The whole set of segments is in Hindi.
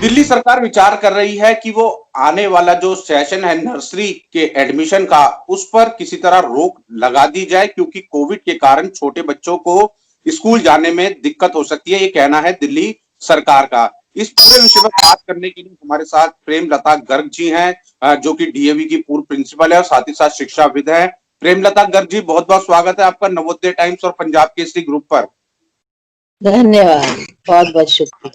दिल्ली सरकार विचार कर रही है कि वो आने वाला जो सेशन है नर्सरी के एडमिशन का, उस पर किसी तरह रोक लगा दी जाए, क्योंकि कोविड के कारण छोटे बच्चों को स्कूल जाने में दिक्कत हो सकती है। ये कहना है दिल्ली सरकार का। इस पूरे विषय में बात करने के लिए हमारे साथ प्रेमलता गर्ग जी हैं, जो कि डीएवी की पूर्व प्रिंसिपल है और साथ ही साथ शिक्षाविद है। प्रेमलता गर्ग जी, बहुत बहुत स्वागत है आपका नवोदय टाइम्स और पंजाब केसरी ग्रुप पर। धन्यवाद, बहुत बहुत शुक्रिया।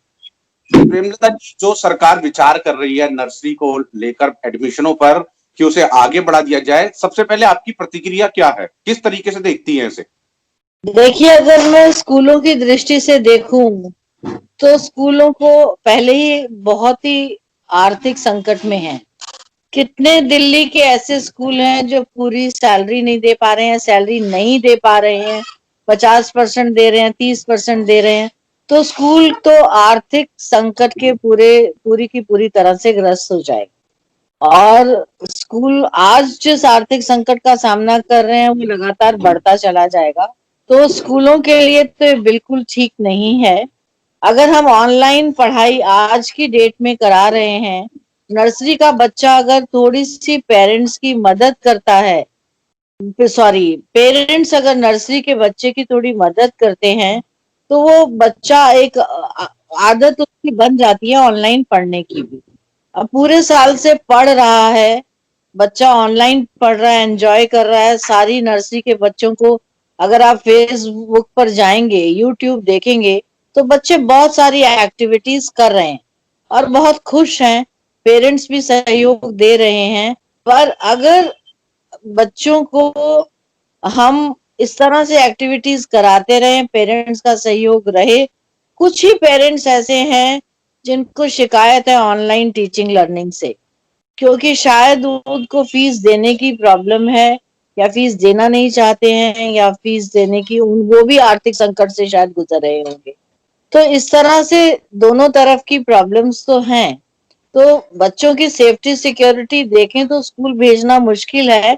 प्रेमलता जी, जो सरकार विचार कर रही है नर्सरी को लेकर एडमिशनों पर कि उसे आगे बढ़ा दिया जाए, सबसे पहले आपकी प्रतिक्रिया क्या है? किस तरीके से देखती हैं इसे? देखिए, अगर मैं स्कूलों की दृष्टि से देखूं तो स्कूलों को पहले ही बहुत ही आर्थिक संकट में है। कितने दिल्ली के ऐसे स्कूल हैं जो पूरी सैलरी नहीं दे पा रहे हैं, सैलरी नहीं दे पा रहे हैं, 50% दे रहे हैं, 30% दे रहे हैं। तो स्कूल तो आर्थिक संकट के पूरी की पूरी तरह से ग्रस्त हो जाएगा। और स्कूल आज जिस आर्थिक संकट का सामना कर रहे हैं वो लगातार बढ़ता चला जाएगा। तो स्कूलों के लिए तो बिल्कुल ठीक नहीं है। अगर हम ऑनलाइन पढ़ाई आज की डेट में करा रहे हैं, नर्सरी का बच्चा अगर थोड़ी सी पेरेंट्स की मदद करता है, पेरेंट्स अगर नर्सरी के बच्चे की थोड़ी मदद करते हैं तो वो बच्चा एक आदत उसकी बन जाती है ऑनलाइन पढ़ने की भी। अब पूरे साल से पढ़ रहा है बच्चा, ऑनलाइन पढ़ रहा है, एंजॉय कर रहा है। सारी नर्सरी के बच्चों को अगर आप फेसबुक पर जाएंगे, यूट्यूब देखेंगे, तो बच्चे बहुत सारी एक्टिविटीज कर रहे हैं और बहुत खुश हैं। पेरेंट्स भी सहयोग दे रहे हैं। पर अगर बच्चों को हम इस तरह से एक्टिविटीज कराते रहे, पेरेंट्स का सहयोग रहे। कुछ ही पेरेंट्स ऐसे हैं जिनको शिकायत है ऑनलाइन टीचिंग लर्निंग से, क्योंकि शायद उनको फीस देने की प्रॉब्लम है, या फीस देना नहीं चाहते हैं, या फीस देने की वो भी आर्थिक संकट से शायद गुजर रहे होंगे। तो इस तरह से दोनों तरफ की प्रॉब्लम्स तो हैं। तो बच्चों की सेफ्टी सिक्योरिटी देखें तो स्कूल भेजना मुश्किल है।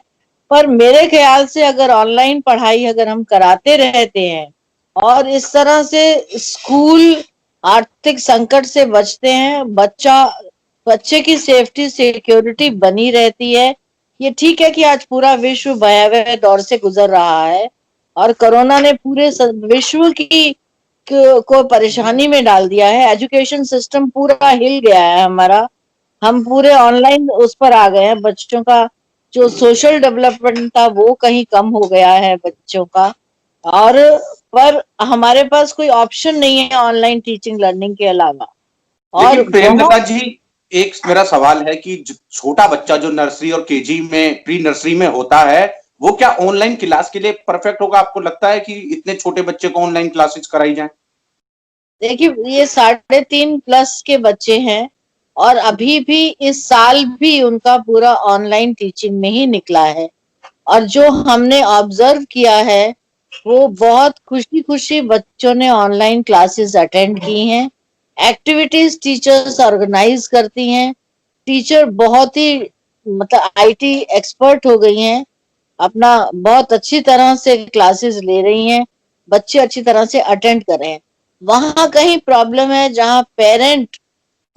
पर मेरे ख्याल से अगर ऑनलाइन पढ़ाई अगर हम कराते रहते हैं और इस तरह से स्कूल आर्थिक संकट से बचते हैं, बच्चे की सेफ्टी सिक्योरिटी बनी रहती है। ये ठीक है कि आज पूरा विश्व भयावह दौर से गुजर रहा है और कोरोना ने पूरे विश्व को परेशानी में डाल दिया है। एजुकेशन सिस्टम पूरा हिल गया है हमारा। हम पूरे ऑनलाइन उस पर आ गए हैं। बच्चों का जो सोशल डेवलपमेंट था वो कहीं कम हो गया है बच्चों का। और पर हमारे पास कोई ऑप्शन नहीं है ऑनलाइन टीचिंग लर्निंग के अलावा। और लेकिन प्रेमलता जी, एक मेरा सवाल है कि छोटा बच्चा जो नर्सरी और केजी में, प्री नर्सरी में होता है, वो क्या ऑनलाइन क्लास के लिए परफेक्ट होगा? आपको लगता है कि इतने छोटे बच्चे को ऑनलाइन क्लासेस कराई जाए? देखिए, ये 3.5+ के बच्चे हैं और अभी भी इस साल भी उनका पूरा ऑनलाइन टीचिंग में ही निकला है। और जो हमने ऑब्जर्व किया है वो बहुत खुशी खुशी बच्चों ने ऑनलाइन क्लासेस अटेंड की हैं। एक्टिविटीज टीचर्स ऑर्गेनाइज करती हैं। टीचर बहुत ही मतलब आईटी एक्सपर्ट हो गई हैं, अपना बहुत अच्छी तरह से क्लासेस ले रही हैं, बच्चे अच्छी तरह से अटेंड कर रहे हैं। वहां कहीं प्रॉब्लम है जहां पेरेंट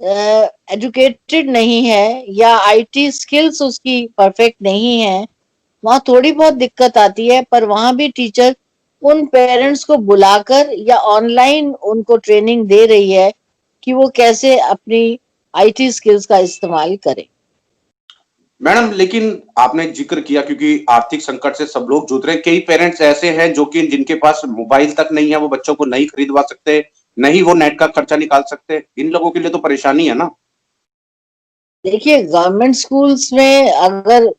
एजुकेटेड नहीं है या आईटी स्किल्स उसकी परफेक्ट नहीं है, वहां थोड़ी बहुत दिक्कत आती है। पर वहां भी टीचर उन पेरेंट्स को बुलाकर या ऑनलाइन उनको ट्रेनिंग दे रही है कि वो कैसे अपनी आईटी स्किल्स का इस्तेमाल करें। मैडम, लेकिन आपने जिक्र किया क्योंकि आर्थिक संकट से सब लोग जूझ रहे हैं। कई पेरेंट्स ऐसे हैं जो कि जिनके पास मोबाइल तक नहीं है, वो बच्चों को नहीं खरीदवा सकते, नहीं वो नेट का खर्चा निकाल सकते। इन लोगों के लिए तो परेशानी है ना। देखिए, गवर्नमेंट स्कूल्स में अगर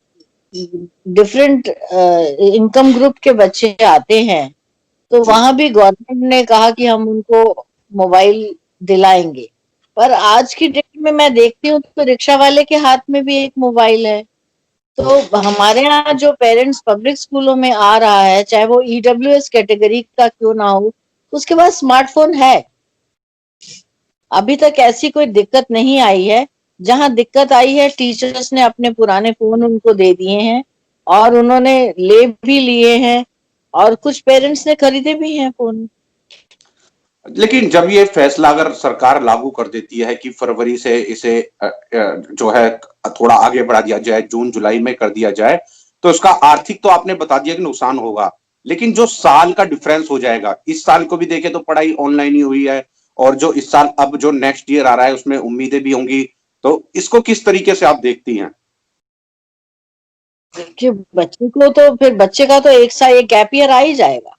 डिफरेंट इनकम ग्रुप के बच्चे आते हैं तो वहां भी गवर्नमेंट ने कहा कि हम उनको मोबाइल दिलाएंगे। पर आज की डेट में मैं देखती हूँ तो रिक्शा वाले के हाथ में भी एक मोबाइल है। तो हमारे यहाँ जो पेरेंट्स पब्लिक स्कूलों में आ रहा है, चाहे वो ईडब्ल्यूएस कैटेगरी का क्यों ना हो, उसके पास स्मार्टफोन है। अभी तक ऐसी कोई दिक्कत नहीं आई है। जहां दिक्कत आई है, टीचर्स ने अपने पुराने फोन उनको दे दिए हैं और उन्होंने ले भी लिए हैं और कुछ पेरेंट्स ने खरीदे भी हैं फोन। लेकिन जब ये फैसला अगर सरकार लागू कर देती है कि फरवरी से इसे जो है थोड़ा आगे बढ़ा दिया जाए, जून जुलाई में कर दिया जाए, तो इसका आर्थिक तो आपने बता दिया कि नुकसान होगा, लेकिन जो साल का डिफरेंस हो जाएगा, इस साल को भी देखें तो पढ़ाई ऑनलाइन ही हुई है, और जो इस साल अब जो नेक्स्ट ईयर आ रहा है उसमें उम्मीदें भी होंगी, तो इसको किस तरीके से आप देखती हैं? देखिए, बच्चे को तो फिर बच्चे का तो एक साल एक गैप ईयर आ ही जाएगा।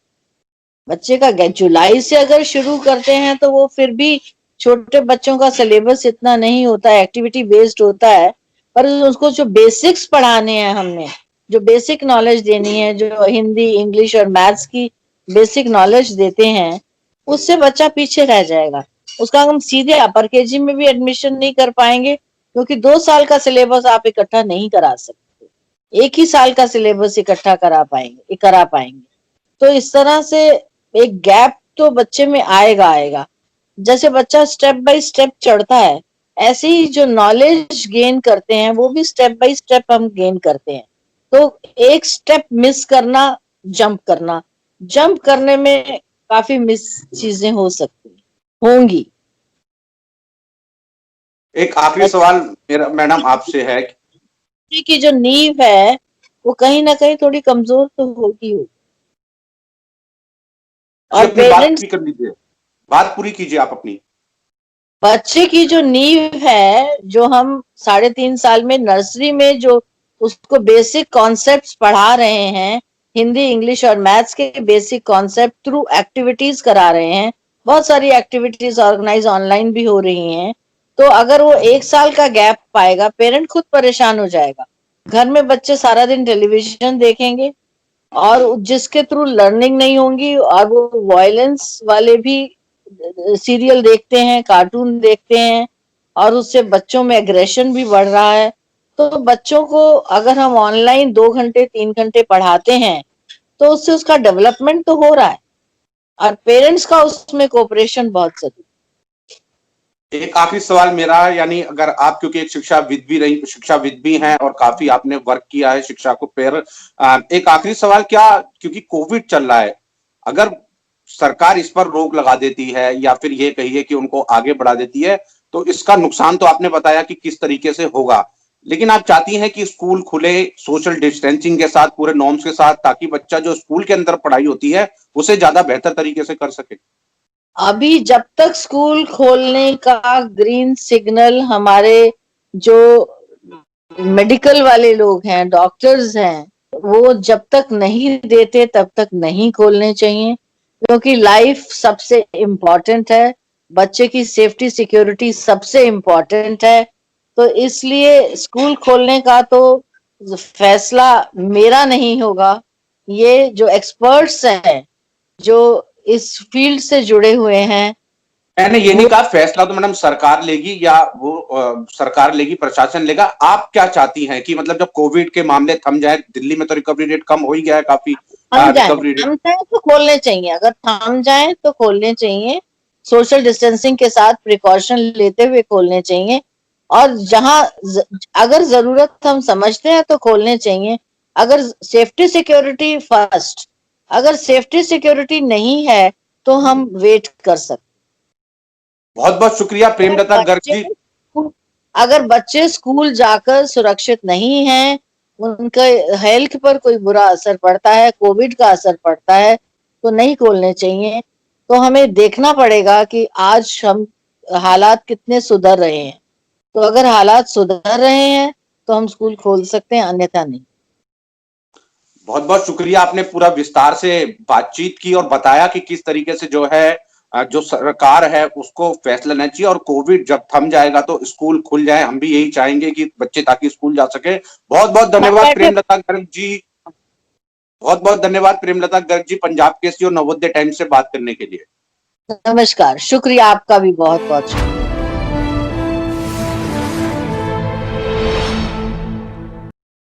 बच्चे का जुलाई से अगर शुरू करते हैं तो वो फिर भी छोटे बच्चों का सिलेबस इतना नहीं होता है, एक्टिविटी बेस्ड होता है, पर उसको जो बेसिक्स पढ़ाने हैं हमने, जो बेसिक नॉलेज देनी है, जो हिंदी इंग्लिश और मैथ्स की बेसिक नॉलेज देते हैं, उससे बच्चा पीछे रह जाएगा। उसका हम सीधे अपर केजी में भी एडमिशन नहीं कर पाएंगे, क्योंकि 2 साल का सिलेबस आप इकट्ठा नहीं करा सकते, एक ही साल का सिलेबस इकट्ठा करा पाएंगे। तो इस तरह से एक गैप तो बच्चे में आएगा। जैसे बच्चा स्टेप बाय स्टेप चढ़ता है, ऐसे ही जो नॉलेज गेन करते हैं वो भी स्टेप बाय स्टेप हम गेन करते हैं। तो एक स्टेप मिस करना, जंप करने में काफी मिस चीजें हो सकती होंगी। एक आखिरी बच्चे सवाल मेरा मैडम आपसे है कि की जो नींव है वो कहीं ना कहीं थोड़ी कमजोर तो होगी। जी और अपनी बात पेरेंट्स, पूरी कर लीजिए, बात पूरी कीजिए आप अपनी। बच्चे की जो नींव है, जो हम 3.5 साल में नर्सरी में जो उसको बेसिक कॉन्सेप्ट्स पढ़ा रहे हैं, हिंदी इंग्लिश और मैथ्स के बेसिक कॉन्सेप्ट थ्रू एक्टिविटीज करा रहे हैं, बहुत सारी एक्टिविटीज ऑर्गेनाइज ऑनलाइन भी हो रही हैं। तो अगर वो 1 साल का गैप पाएगा, पेरेंट खुद परेशान हो जाएगा। घर में बच्चे सारा दिन टेलीविजन देखेंगे और जिसके थ्रू लर्निंग नहीं होंगी, और वो वायलेंस वाले भी सीरियल देखते हैं, कार्टून देखते हैं, और उससे बच्चों में एग्रेशन भी बढ़ रहा है। तो बच्चों को अगर हम ऑनलाइन 2 घंटे 3 घंटे पढ़ाते हैं तो उससे उसका डेवलपमेंट तो हो रहा है, और पेरेंट्स का उसमें कोऑपरेशन बहुत जरूरी। एक आखिरी सवाल मेरा, यानी अगर आप, क्योंकि एक शिक्षाविद भी हैं और काफी आपने वर्क किया है शिक्षा को पर, एक आखिरी सवाल, क्या क्योंकि कोविड चल रहा है, अगर सरकार इस पर रोक लगा देती है या फिर ये कहिए कि उनको आगे बढ़ा देती है, तो इसका नुकसान तो आपने बताया कि किस तरीके से होगा, लेकिन आप चाहती हैं कि स्कूल खुले सोशल डिस्टेंसिंग के साथ, पूरे नॉर्म्स के साथ, ताकि बच्चा जो स्कूल के अंदर पढ़ाई होती है उसे ज्यादा बेहतर तरीके से कर सके? अभी जब तक स्कूल खोलने का ग्रीन सिग्नल हमारे जो मेडिकल वाले लोग हैं, डॉक्टर्स हैं, वो जब तक नहीं देते तब तक नहीं खोलने चाहिए, क्योंकि लाइफ सबसे इम्पोर्टेंट है, बच्चे की सेफ्टी सिक्योरिटी सबसे इम्पोर्टेंट है। तो इसलिए स्कूल खोलने का तो फैसला मेरा नहीं होगा, ये जो एक्सपर्ट्स हैं, जो इस फील्ड से जुड़े हुए हैं, मैंने ये नहीं वो कहा फैसला तो मैडम सरकार लेगी, या वो सरकार लेगी, प्रशासन लेगा, आप क्या चाहती हैं कि मतलब जब कोविड के मामले थम जाए, दिल्ली में तो रिकवरी रेट कम हो ही गया है काफी, रिकवरी रेट। थम जाए तो खोलने चाहिए, अगर थम जाए तो खोलने चाहिए, सोशल डिस्टेंसिंग के साथ प्रिकॉशन लेते हुए खोलने चाहिए। और अगर जरूरत हम समझते हैं तो खोलने चाहिए, अगर सेफ्टी सिक्योरिटी फर्स्ट, अगर सेफ्टी सिक्योरिटी नहीं है तो हम वेट कर सकते। बहुत बहुत शुक्रिया अगर प्रेमलता गर्ग बच्चे जी। अगर बच्चे स्कूल जाकर सुरक्षित नहीं हैं, उनके हेल्थ पर कोई बुरा असर पड़ता है, कोविड का असर पड़ता है, तो नहीं खोलने चाहिए। तो हमें देखना पड़ेगा कि आज हम हालात कितने सुधर रहे हैं। तो अगर हालात सुधर रहे हैं तो हम स्कूल खोल सकते हैं, अन्यथा नहीं। बहुत बहुत शुक्रिया, आपने पूरा विस्तार से बातचीत की और बताया कि किस तरीके से जो है जो सरकार है उसको फैसला लेना चाहिए, और कोविड जब थम जाएगा तो स्कूल खुल जाए, हम भी यही चाहेंगे कि बच्चे ताकि स्कूल जा सके। बहुत बहुत घर धन्यवाद बैठे। प्रेमलता गर्ग जी। बहुत बहुत धन्यवाद प्रेमलता गर्ग जी, पंजाब केसरी और नवोदय टाइम्स से बात करने के लिए। नमस्कार, शुक्रिया, आपका भी बहुत बहुत शुक्रिया।